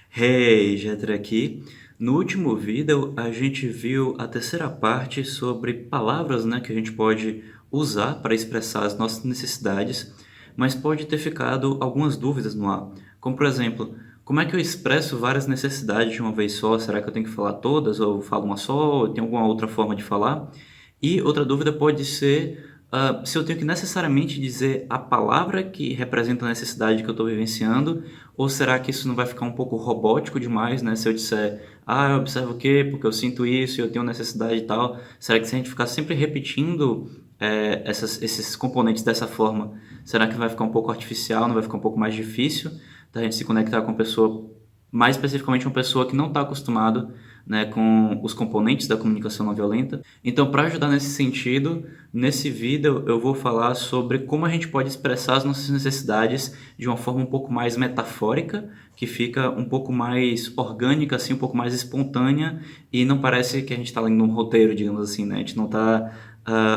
Hey, Jeter aqui. No último vídeo, a gente viu a terceira parte sobre palavras, né, que a gente pode usar para expressar as nossas necessidades, mas pode ter ficado algumas dúvidas no ar. Como, por exemplo, como é que eu expresso várias necessidades de uma vez só? Será que eu tenho que falar todas ou eu falo uma só? Ou tem alguma outra forma de falar? E outra dúvida pode ser se eu tenho que necessariamente dizer a palavra que representa a necessidade que eu estou vivenciando, ou será que isso não vai ficar um pouco robótico demais, né? Se eu disser, eu observo o quê? Porque eu sinto isso e eu tenho necessidade e tal. Será que se a gente ficar sempre repetindo esses componentes dessa forma, será que vai ficar um pouco artificial, não vai ficar um pouco mais difícil da gente se conectar com a pessoa, mais especificamente uma pessoa que não está acostumada, né, com os componentes da comunicação não violenta? Então, para ajudar nesse sentido, nesse vídeo eu vou falar sobre como a gente pode expressar as nossas necessidades de uma forma um pouco mais metafórica, que fica um pouco mais orgânica, assim, um pouco mais espontânea, e não parece que a gente está lendo um roteiro, digamos assim, né? A gente não está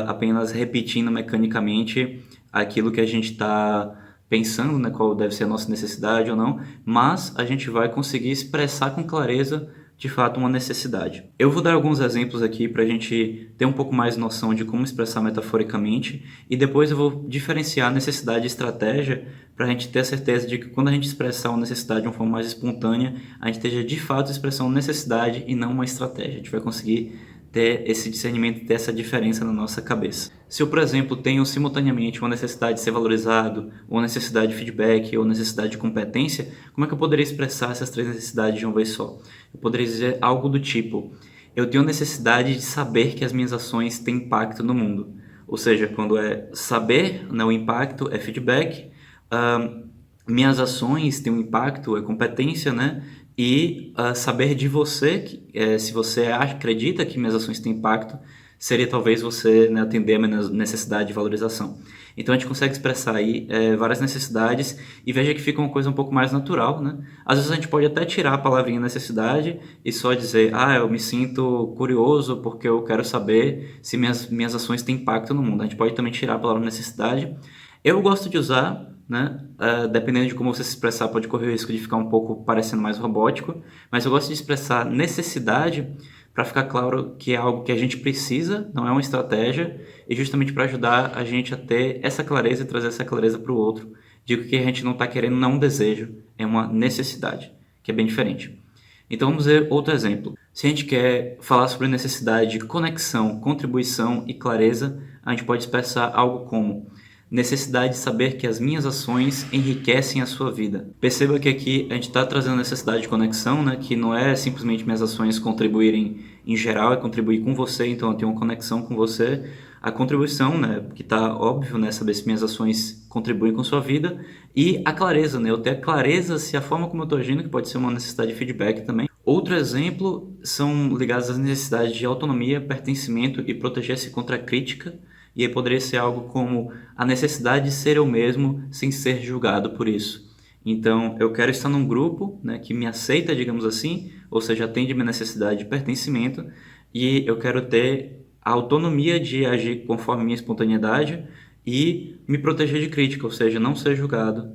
apenas repetindo mecanicamente aquilo que a gente está pensando, né, qual deve ser a nossa necessidade ou não, mas a gente vai conseguir expressar com clareza de fato uma necessidade. Eu vou dar alguns exemplos aqui para a gente ter um pouco mais noção de como expressar metaforicamente e depois eu vou diferenciar necessidade e estratégia para a gente ter a certeza de que quando a gente expressar uma necessidade de uma forma mais espontânea, a gente esteja de fato expressando necessidade e não uma estratégia. A gente vai conseguir ter esse discernimento, ter essa diferença na nossa cabeça. Se eu, por exemplo, tenho simultaneamente uma necessidade de ser valorizado, ou necessidade de feedback, ou necessidade de competência, como é que eu poderia expressar essas três necessidades de uma vez só? Eu poderia dizer algo do tipo: eu tenho necessidade de saber que as minhas ações têm impacto no mundo. Ou seja, quando é saber, né, o impacto é feedback, minhas ações têm um impacto, é competência, né? E saber de você, se você acredita que minhas ações têm impacto, seria talvez você, né, atender a minha necessidade de valorização. Então a gente consegue expressar aí várias necessidades e veja que fica uma coisa um pouco mais natural, né? Às vezes a gente pode até tirar a palavrinha necessidade e só dizer, eu me sinto curioso porque eu quero saber se minhas ações têm impacto no mundo. A gente pode também tirar a palavra necessidade. Eu gosto de usar, né? Dependendo de como você se expressar, pode correr o risco de ficar um pouco parecendo mais robótico, mas eu gosto de expressar necessidade para ficar claro que é algo que a gente precisa, não é uma estratégia, e justamente para ajudar a gente a ter essa clareza e trazer essa clareza para o outro. Digo que a gente não está querendo não é um desejo, é uma necessidade, que é bem diferente. Então vamos ver outro exemplo. Se a gente quer falar sobre necessidade de conexão, contribuição e clareza, a gente pode expressar algo como necessidade de saber que as minhas ações enriquecem a sua vida. Perceba que aqui a gente está trazendo a necessidade de conexão, né? Que não é simplesmente minhas ações contribuírem em geral, é contribuir com você, então eu tenho uma conexão com você. A contribuição, né? Que está óbvio, né? Saber se minhas ações contribuem com a sua vida. E a clareza, né? Eu ter a clareza se a forma como eu estou agindo, que pode ser uma necessidade de feedback também. Outro exemplo são ligados às necessidades de autonomia, pertencimento e proteger-se contra a crítica. E aí poderia ser algo como a necessidade de ser eu mesmo sem ser julgado por isso. Então, eu quero estar num grupo, né, que me aceita, digamos assim, ou seja, atende minha necessidade de pertencimento, e eu quero ter a autonomia de agir conforme minha espontaneidade e me proteger de crítica, ou seja, não ser julgado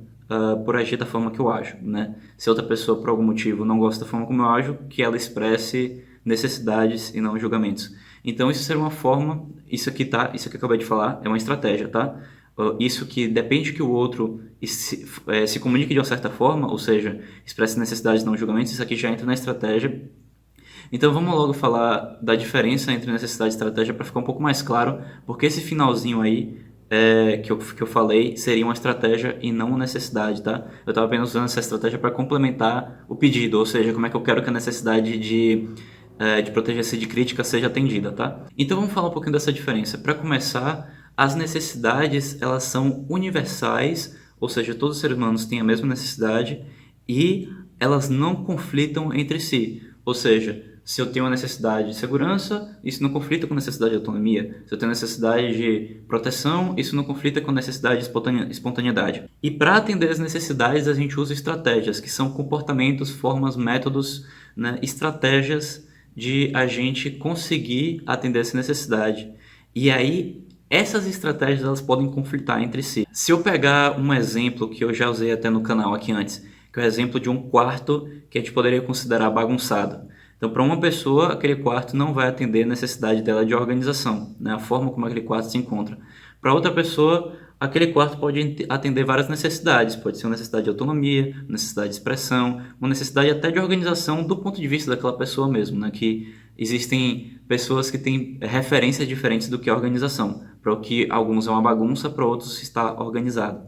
por agir da forma que eu ajo, né? Se outra pessoa, por algum motivo, não gosta da forma como eu ajo, que ela expresse necessidades e não julgamentos. Então, isso seria uma forma, isso que eu acabei de falar, é uma estratégia, tá? Isso que depende que o outro se comunique de uma certa forma, ou seja, expresse necessidades e não julgamentos, isso aqui já entra na estratégia. Então vamos logo falar da diferença entre necessidade e estratégia para ficar um pouco mais claro, porque esse finalzinho aí que eu falei seria uma estratégia e não uma necessidade, tá? Eu estava apenas usando essa estratégia para complementar o pedido, ou seja, como é que eu quero que a necessidade de proteger-se de crítica seja atendida, tá? Então vamos falar um pouquinho dessa diferença. Para começar, as necessidades elas são universais, ou seja, todos os seres humanos têm a mesma necessidade e elas não conflitam entre si. Ou seja, se eu tenho uma necessidade de segurança, isso não conflita com necessidade de autonomia. Se eu tenho necessidade de proteção, isso não conflita com necessidade de espontaneidade. E para atender as necessidades, a gente usa estratégias, que são comportamentos, formas, métodos, né, estratégias de a gente conseguir atender essa necessidade. E aí, essas estratégias elas podem conflitar entre si. Se eu pegar um exemplo que eu já usei até no canal aqui antes, que é o exemplo de um quarto que a gente poderia considerar bagunçado. Então, para uma pessoa, aquele quarto não vai atender a necessidade dela de organização, né? A forma como aquele quarto se encontra. Para outra pessoa, aquele quarto pode atender várias necessidades. Pode ser uma necessidade de autonomia, uma necessidade de expressão, uma necessidade até de organização do ponto de vista daquela pessoa mesmo, né? Que existem pessoas que têm referências diferentes do que é organização. Para o que alguns é uma bagunça, para outros está organizado.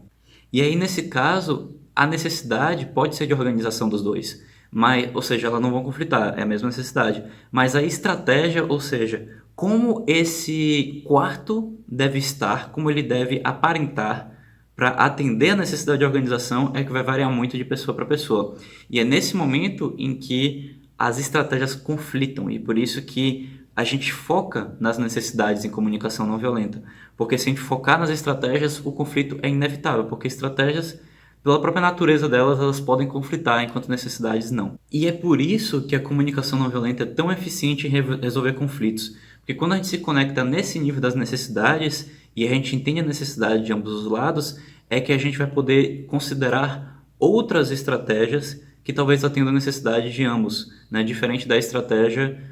E aí, nesse caso, a necessidade pode ser de organização dos dois, mas, ou seja, elas não vão conflitar, é a mesma necessidade. Mas a estratégia, ou seja, como esse quarto deve estar, como ele deve aparentar para atender a necessidade de organização, é que vai variar muito de pessoa para pessoa. E é nesse momento em que as estratégias conflitam, e por isso que a gente foca nas necessidades em comunicação não violenta. Porque se a gente focar nas estratégias, o conflito é inevitável, porque estratégias, pela própria natureza delas, elas podem conflitar, enquanto necessidades não. E é por isso que a comunicação não violenta é tão eficiente em resolver conflitos. Porque quando a gente se conecta nesse nível das necessidades, e a gente entende a necessidade de ambos os lados, é que a gente vai poder considerar outras estratégias que talvez atendam a necessidade de ambos, né? Diferente da estratégia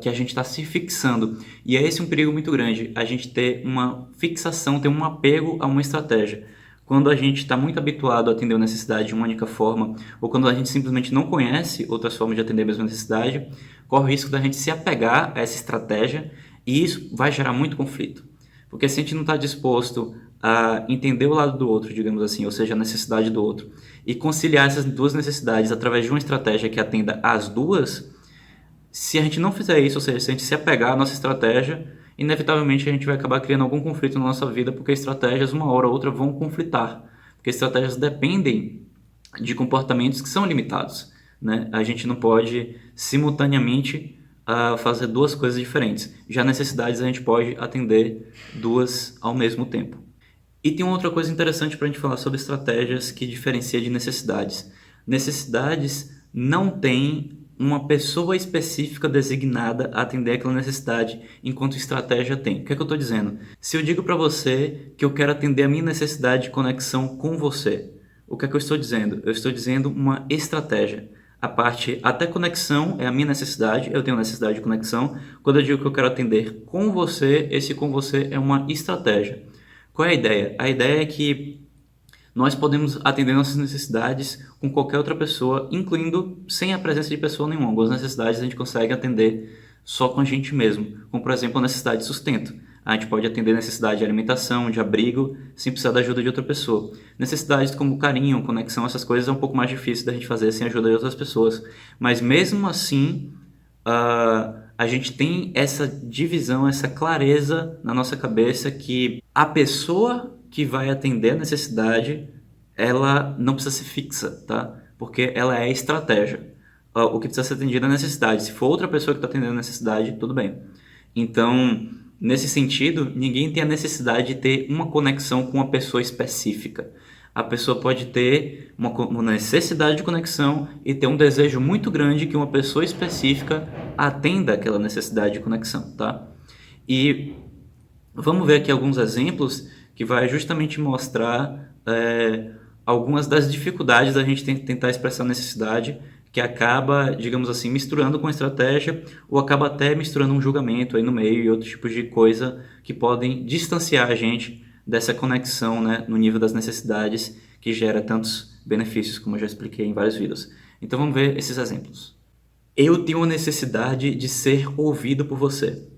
que a gente está se fixando. E é esse um perigo muito grande, a gente ter uma fixação, ter um apego a uma estratégia. Quando a gente está muito habituado a atender uma necessidade de uma única forma, ou quando a gente simplesmente não conhece outras formas de atender a mesma necessidade, corre o risco da gente se apegar a essa estratégia e isso vai gerar muito conflito. Porque se a gente não está disposto a entender o lado do outro, digamos assim, ou seja, a necessidade do outro, e conciliar essas duas necessidades através de uma estratégia que atenda às duas, se a gente não fizer isso, ou seja, se a gente se apegar à nossa estratégia, inevitavelmente a gente vai acabar criando algum conflito na nossa vida, porque estratégias, uma hora ou outra, vão conflitar. Porque estratégias dependem de comportamentos que são limitados, né? A gente não pode simultaneamente fazer duas coisas diferentes. Já necessidades a gente pode atender duas ao mesmo tempo. E tem uma outra coisa interessante para a gente falar sobre estratégias que diferencia de necessidades. Necessidades não têm uma pessoa específica designada a atender aquela necessidade, enquanto estratégia tem. O que é que eu estou dizendo? Se eu digo para você que eu quero atender a minha necessidade de conexão com você, o que é que eu estou dizendo? Eu estou dizendo uma estratégia. A parte até conexão é a minha necessidade, eu tenho necessidade de conexão. Quando eu digo que eu quero atender com você, esse com você é uma estratégia. Qual é a ideia? A ideia é que nós podemos atender nossas necessidades com qualquer outra pessoa, incluindo sem a presença de pessoa nenhuma. Algumas necessidades a gente consegue atender só com a gente mesmo, como por exemplo a necessidade de sustento. A gente pode atender necessidade de alimentação, de abrigo, sem precisar da ajuda de outra pessoa. Necessidades como carinho, conexão, essas coisas é um pouco mais difícil da gente fazer sem a ajuda de outras pessoas. Mas mesmo assim, a gente tem essa divisão, essa clareza na nossa cabeça que a pessoa que vai atender a necessidade, ela não precisa ser fixa, tá? Porque ela é estratégia. O que precisa ser atendido é a necessidade. Se for outra pessoa que está atendendo a necessidade, tudo bem. Então, nesse sentido, ninguém tem a necessidade de ter uma conexão com uma pessoa específica. A pessoa pode ter uma necessidade de conexão e ter um desejo muito grande que uma pessoa específica atenda aquela necessidade de conexão, tá? E vamos ver aqui alguns exemplos que vai justamente mostrar algumas das dificuldades da gente tentar expressar necessidade, que acaba, digamos assim, misturando com estratégia ou acaba até misturando um julgamento aí no meio e outros tipos de coisa que podem distanciar a gente dessa conexão, né, no nível das necessidades que gera tantos benefícios, como eu já expliquei em vários vídeos. Então vamos ver esses exemplos. Eu tenho a necessidade de ser ouvido por você.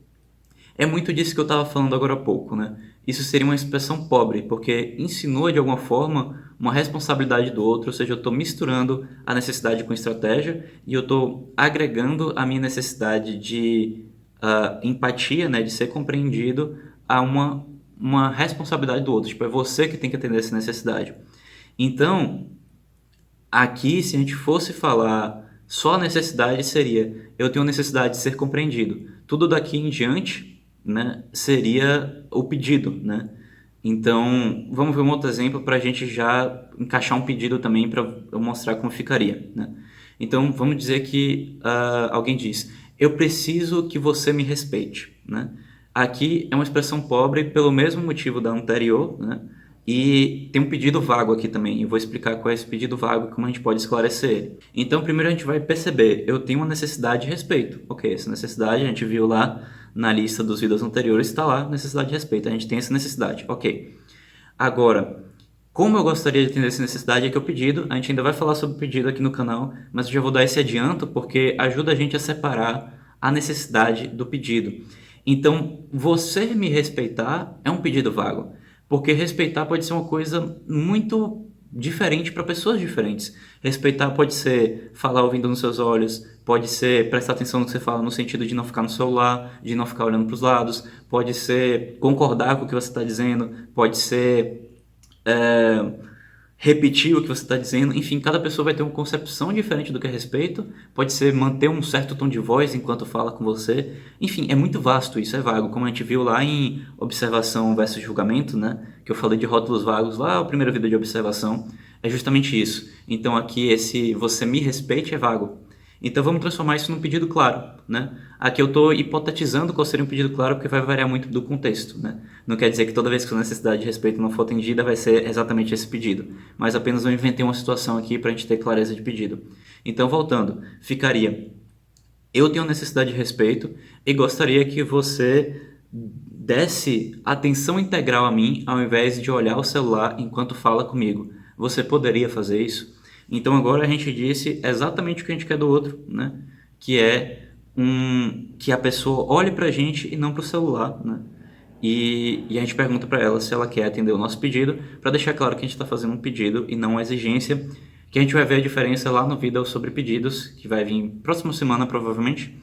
É muito disso que eu estava falando agora há pouco, né? Isso seria uma expressão pobre, porque insinua de alguma forma uma responsabilidade do outro, ou seja, eu estou misturando a necessidade com estratégia e eu estou agregando a minha necessidade de empatia, né, de ser compreendido, a uma responsabilidade do outro. Tipo, é você que tem que atender essa necessidade. Então, aqui, se a gente fosse falar só a necessidade, seria eu tenho necessidade de ser compreendido. Tudo daqui em diante, né, seria o pedido, né? Então, vamos ver um outro exemplo para a gente já encaixar um pedido também para eu mostrar como ficaria, né? Então, vamos dizer que alguém diz, eu preciso que você me respeite, né? Aqui é uma expressão pobre pelo mesmo motivo da anterior, né? E tem um pedido vago aqui também, eu vou explicar qual é esse pedido vago e como a gente pode esclarecer ele. Então, primeiro a gente vai perceber, eu tenho uma necessidade de respeito. Ok, essa necessidade a gente viu lá na lista dos vídeos anteriores, está lá, necessidade de respeito, a gente tem essa necessidade, ok. Agora, como eu gostaria de atender essa necessidade, aqui é o pedido, a gente ainda vai falar sobre o pedido aqui no canal, mas eu já vou dar esse adianto porque ajuda a gente a separar a necessidade do pedido. Então, você me respeitar é um pedido vago. Porque respeitar pode ser uma coisa muito diferente para pessoas diferentes. Respeitar pode ser falar ouvindo nos seus olhos, pode ser prestar atenção no que você fala no sentido de não ficar no celular, de não ficar olhando para os lados, pode ser concordar com o que você está dizendo, pode ser repetir o que você está dizendo. Enfim, cada pessoa vai ter uma concepção diferente do que é respeito. Pode ser manter um certo tom de voz enquanto fala com você. Enfim, é muito vasto isso, é vago. Como a gente viu lá em observação versus julgamento, né? Que eu falei de rótulos vagos lá, o primeiro vídeo de observação. É justamente isso. Então aqui esse você me respeite é vago. Então vamos transformar isso num pedido claro, né? Aqui eu estou hipotetizando qual seria um pedido claro porque vai variar muito do contexto, né? Não quer dizer que toda vez que a necessidade de respeito não for atendida vai ser exatamente esse pedido, mas apenas eu inventei uma situação aqui para a gente ter clareza de pedido. Então voltando, ficaria: eu tenho necessidade de respeito e gostaria que você desse atenção integral a mim ao invés de olhar o celular enquanto fala comigo. Você poderia fazer isso? Então agora a gente disse exatamente o que a gente quer do outro, né? Que é que a pessoa olhe pra gente e não pro celular, né? E a gente pergunta para ela se ela quer atender o nosso pedido, para deixar claro que a gente está fazendo um pedido e não uma exigência, que a gente vai ver a diferença lá no vídeo sobre pedidos, que vai vir próxima semana provavelmente,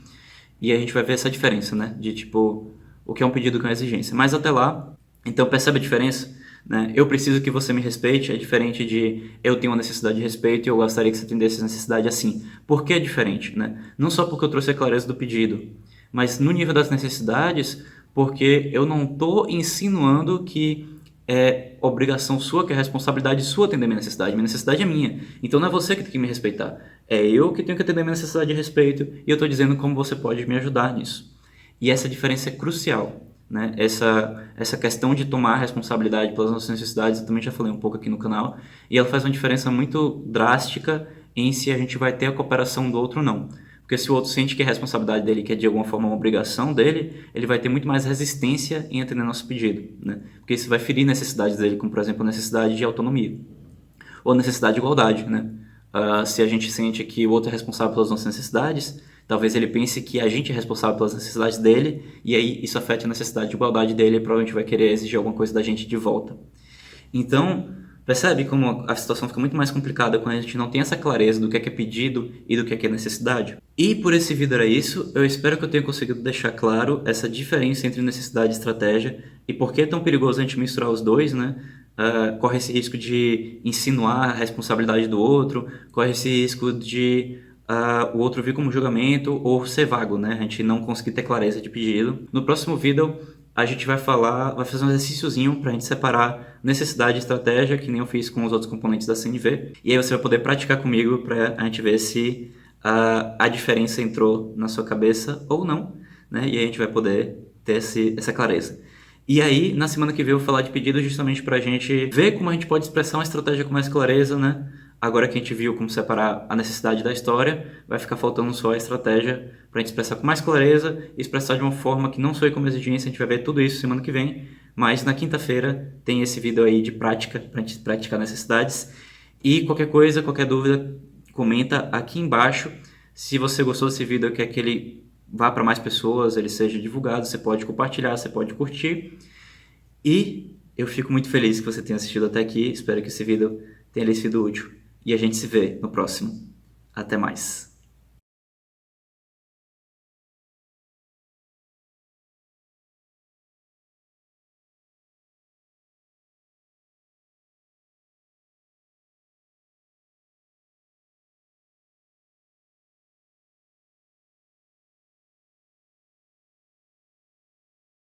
e a gente vai ver essa diferença, né? De tipo, o que é um pedido e o que é uma exigência. Mas até lá, então percebe a diferença? Né? Eu preciso que você me respeite é diferente de eu tenho uma necessidade de respeito e eu gostaria que você atendesse essa necessidade assim. Por que é diferente? Né? Não só porque eu trouxe a clareza do pedido, mas no nível das necessidades, porque eu não estou insinuando que é obrigação sua, que é responsabilidade sua atender minha necessidade é minha. Então não é você que tem que me respeitar, é eu que tenho que atender minha necessidade de respeito e eu estou dizendo como você pode me ajudar nisso. E essa diferença é crucial. Né? Essa questão de tomar responsabilidade pelas nossas necessidades, eu também já falei um pouco aqui no canal, e ela faz uma diferença muito drástica em se a gente vai ter a cooperação do outro ou não. Porque se o outro sente que é responsabilidade dele, que é de alguma forma uma obrigação dele, ele vai ter muito mais resistência em atender nosso pedido. Né? Porque isso vai ferir necessidades dele, como por exemplo a necessidade de autonomia, ou necessidade de igualdade. Né? Se a gente sente que o outro é responsável pelas nossas necessidades, talvez ele pense que a gente é responsável pelas necessidades dele, e aí isso afeta a necessidade de igualdade dele e provavelmente vai querer exigir alguma coisa da gente de volta. Então, percebe como a situação fica muito mais complicada quando a gente não tem essa clareza do que é pedido e do que é necessidade? E por esse vídeo era isso, eu espero que eu tenha conseguido deixar claro essa diferença entre necessidade e estratégia, e por que é tão perigoso a gente misturar os dois, né? Corre esse risco de insinuar a responsabilidade do outro, corre esse risco de o outro vir como julgamento ou ser vago, né? A gente não conseguir ter clareza de pedido. No próximo vídeo a gente vai fazer um exercíciozinho para a gente separar necessidade e estratégia, que nem eu fiz com os outros componentes da CNV. E aí você vai poder praticar comigo para a gente ver se a diferença entrou na sua cabeça ou não, né? E aí a gente vai poder ter essa clareza. E aí, na semana que vem eu vou falar de pedido justamente para a gente ver como a gente pode expressar uma estratégia com mais clareza, né? Agora que a gente viu como separar a necessidade da história, vai ficar faltando só a estratégia para a gente expressar com mais clareza e expressar de uma forma que não soe como exigência. A gente vai ver tudo isso semana que vem, mas na quinta-feira tem esse vídeo aí de prática, para a gente praticar necessidades. E qualquer coisa, qualquer dúvida, comenta aqui embaixo. Se você gostou desse vídeo e quer que ele vá para mais pessoas, ele seja divulgado, você pode compartilhar, você pode curtir. E eu fico muito feliz que você tenha assistido até aqui. Espero que esse vídeo tenha lhe sido útil. E a gente se vê no próximo. Até mais.